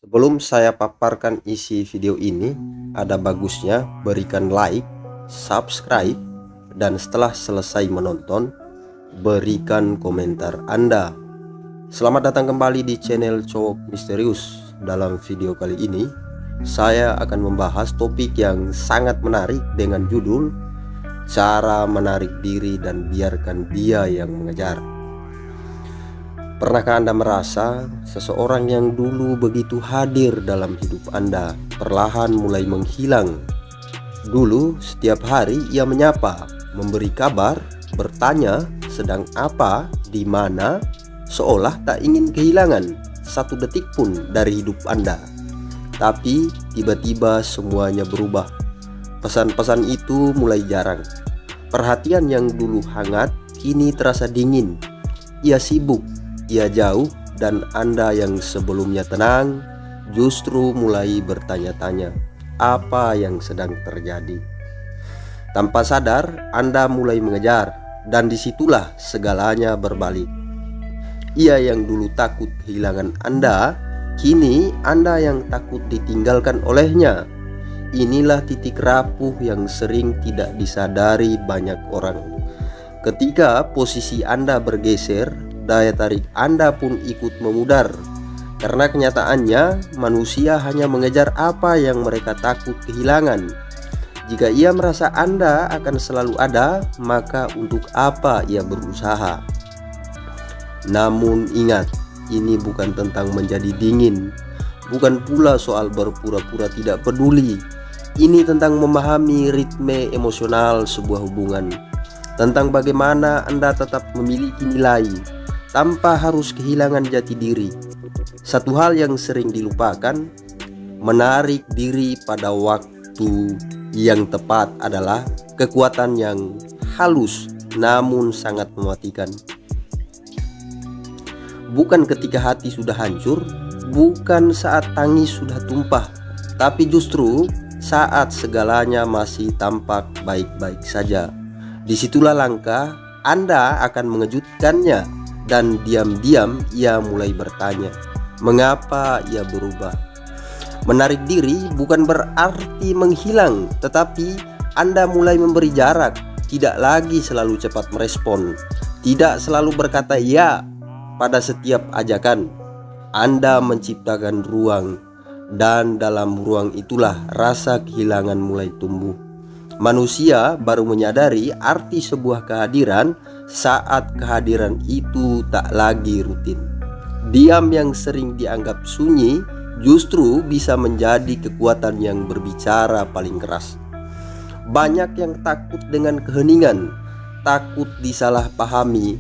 Sebelum saya paparkan isi video ini, ada bagusnya berikan like, subscribe, dan setelah selesai menonton, berikan komentar Anda. Selamat datang kembali di channel Cowok Misterius. Dalam video kali ini, saya akan membahas topik yang sangat menarik dengan judul cara menarik diri dan biarkan dia yang mengejar. Pernahkah Anda merasa seseorang yang dulu begitu hadir dalam hidup Anda perlahan mulai menghilang? Dulu setiap hari ia menyapa, memberi kabar, bertanya sedang apa, di mana, seolah tak ingin kehilangan satu detik pun dari hidup Anda. Tapi tiba-tiba semuanya berubah. Pesan-pesan itu mulai jarang. Perhatian yang dulu hangat kini terasa dingin. Ia sibuk, ia jauh, dan Anda yang sebelumnya tenang justru mulai bertanya-tanya apa yang sedang terjadi. Tanpa sadar Anda mulai mengejar, dan disitulah segalanya berbalik. Ia yang dulu takut kehilangan Anda, kini Anda yang takut ditinggalkan olehnya. Inilah titik rapuh yang sering tidak disadari banyak orang. Ketika posisi Anda bergeser, daya tarik Anda pun ikut memudar. Karena kenyataannya manusia hanya mengejar apa yang mereka takut kehilangan. Jika ia merasa Anda akan selalu ada, maka untuk apa ia berusaha? Namun ingat, ini bukan tentang menjadi dingin, bukan pula soal berpura-pura tidak peduli. Ini tentang memahami ritme emosional sebuah hubungan, tentang bagaimana Anda tetap memiliki nilai tanpa harus kehilangan jati diri. Satu hal yang sering dilupakan, menarik diri pada waktu yang tepat adalah kekuatan yang halus namun sangat mematikan. Bukan ketika hati sudah hancur, bukan saat tangis sudah tumpah, tapi justru saat segalanya masih tampak baik-baik saja. Disitulah langkah Anda akan mengejutkannya, dan diam-diam ia mulai bertanya, mengapa ia berubah? Menarik diri bukan berarti menghilang, tetapi Anda mulai memberi jarak, tidak lagi selalu cepat merespon, tidak selalu berkata ya pada setiap ajakan. Anda menciptakan ruang, dan dalam ruang itulah rasa kehilangan mulai tumbuh. Manusia baru menyadari arti sebuah kehadiran saat kehadiran itu tak lagi rutin. Diam yang sering dianggap sunyi justru bisa menjadi kekuatan yang berbicara paling keras. Banyak yang takut dengan keheningan, takut disalahpahami.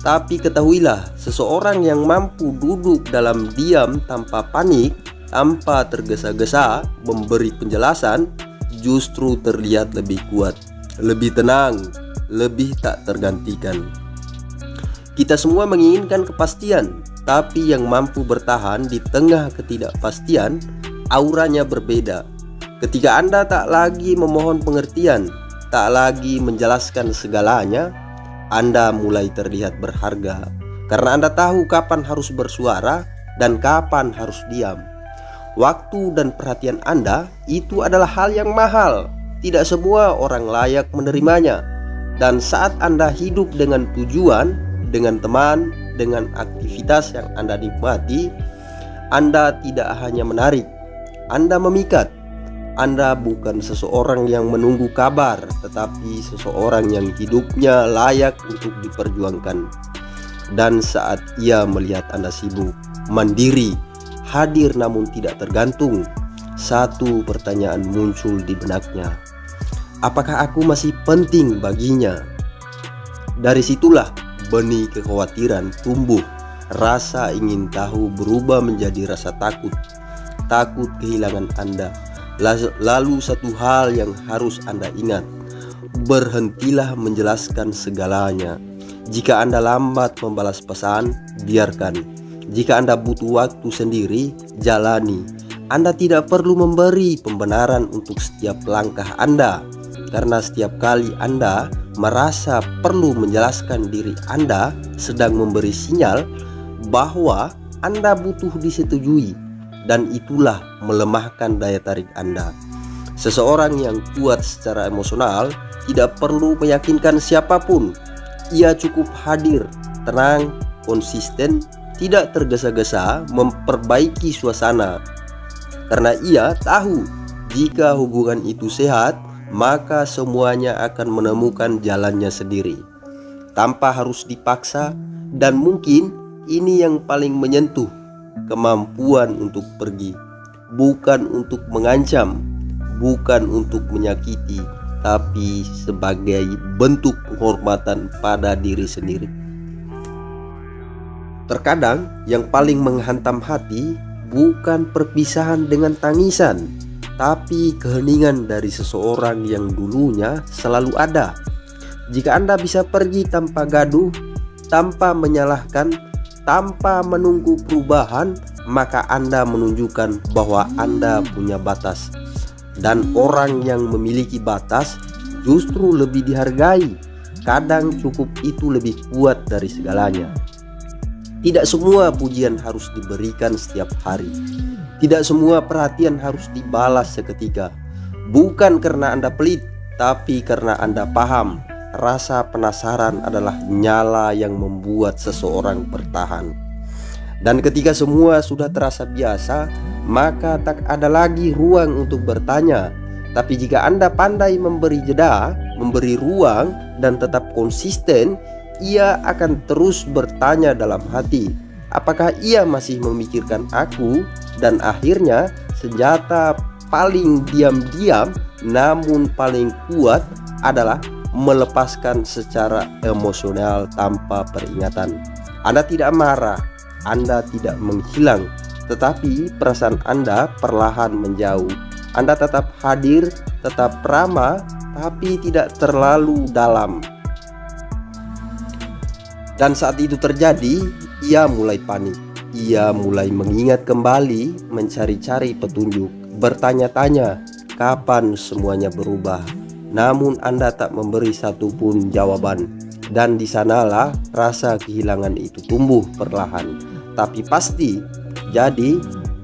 Tapi ketahuilah, seseorang yang mampu duduk dalam diam tanpa panik, tanpa tergesa-gesa memberi penjelasan, justru terlihat lebih kuat, lebih tenang, lebih tak tergantikan. Kita semua menginginkan kepastian, tapi yang mampu bertahan di tengah ketidakpastian, auranya berbeda. Ketika Anda tak lagi memohon pengertian, tak lagi menjelaskan segalanya, Anda mulai terlihat berharga. Karena Anda tahu kapan harus bersuara dan kapan harus diam. Waktu dan perhatian Anda itu adalah hal yang mahal. Tidak semua orang layak menerimanya. Dan saat Anda hidup dengan tujuan, dengan teman, dengan aktivitas yang Anda nikmati, Anda tidak hanya menarik, Anda memikat. Anda bukan seseorang yang menunggu kabar, tetapi seseorang yang hidupnya layak untuk diperjuangkan. Dan saat ia melihat Anda sibuk, mandiri, hadir namun tidak tergantung, satu pertanyaan muncul di benaknya: apakah aku masih penting baginya? Dari situlah benih kekhawatiran tumbuh. Rasa ingin tahu berubah menjadi rasa takut. Takut kehilangan Anda. Lalu satu hal yang harus Anda ingat: berhentilah menjelaskan segalanya. Jika Anda lambat membalas pesan, biarkan. Jika Anda butuh waktu sendiri, jalani. Anda tidak perlu memberi pembenaran untuk setiap langkah Anda, karena setiap kali Anda merasa perlu menjelaskan diri Anda sedang memberi sinyal bahwa Anda butuh disetujui. dan itulah melemahkan daya tarik Anda. Seseorang yang kuat secara emosional tidak perlu meyakinkan siapapun. Ia cukup hadir, tenang, konsisten, tidak tergesa-gesa memperbaiki suasana. Karena ia tahu jika hubungan itu sehat, maka semuanya akan menemukan jalannya sendiri, tanpa harus dipaksa. Dan mungkin ini yang paling menyentuh, kemampuan untuk pergi, bukan untuk mengancam, bukan untuk menyakiti, tapi sebagai bentuk penghormatan pada diri sendiri. Terkadang yang paling menghantam hati bukan perpisahan dengan tangisan, tapi keheningan dari seseorang yang dulunya selalu ada. Jika Anda bisa pergi tanpa gaduh, tanpa menyalahkan, tanpa menunggu perubahan, maka Anda menunjukkan bahwa Anda punya batas. Dan orang yang memiliki batas justru lebih dihargai. Kadang cukup itu lebih kuat dari segalanya. Tidak semua pujian harus diberikan setiap hari. Tidak semua perhatian harus dibalas seketika. Bukan karena Anda pelit, tapi karena Anda paham rasa penasaran adalah nyala yang membuat seseorang bertahan. Dan ketika semua sudah terasa biasa, maka tak ada lagi ruang untuk bertanya. Tapi jika Anda pandai memberi jeda, memberi ruang, dan tetap konsisten, ia akan terus bertanya dalam hati, apakah ia masih memikirkan aku? Dan akhirnya senjata paling diam-diam namun paling kuat adalah melepaskan secara emosional tanpa peringatan. Anda tidak marah, Anda tidak menghilang, tetapi perasaan Anda perlahan menjauh. Anda tetap hadir, tetap ramah, tapi tidak terlalu dalam. Dan saat itu terjadi, ia mulai panik. Ia mulai mengingat kembali, mencari-cari petunjuk, bertanya-tanya kapan semuanya berubah. Namun Anda tak memberi satupun jawaban. Dan di sanalah rasa kehilangan itu tumbuh perlahan, tapi pasti. Jadi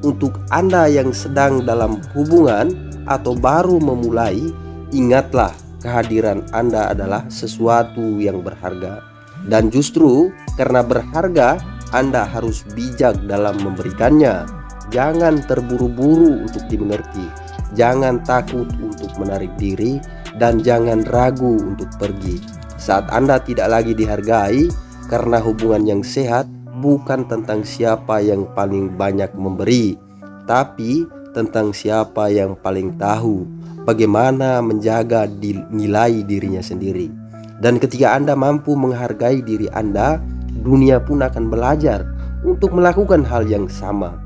untuk Anda yang sedang dalam hubungan atau baru memulai, ingatlah kehadiran Anda adalah sesuatu yang berharga. Dan justru karena berharga, Anda harus bijak dalam memberikannya. Jangan terburu-buru untuk dimengerti, jangan takut untuk menarik diri, dan jangan ragu untuk pergi. Saat Anda tidak lagi dihargai, karena hubungan yang sehat bukan tentang siapa yang paling banyak memberi, tapi tentang siapa yang paling tahu bagaimana menjaga nilai dirinya sendiri. Dan ketika Anda mampu menghargai diri Anda, dunia pun akan belajar untuk melakukan hal yang sama.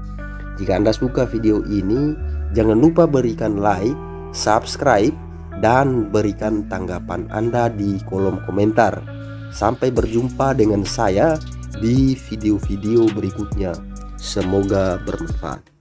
Jika Anda suka video ini, jangan lupa berikan like, subscribe, dan berikan tanggapan Anda di kolom komentar. Sampai berjumpa dengan saya di video-video berikutnya. Semoga bermanfaat.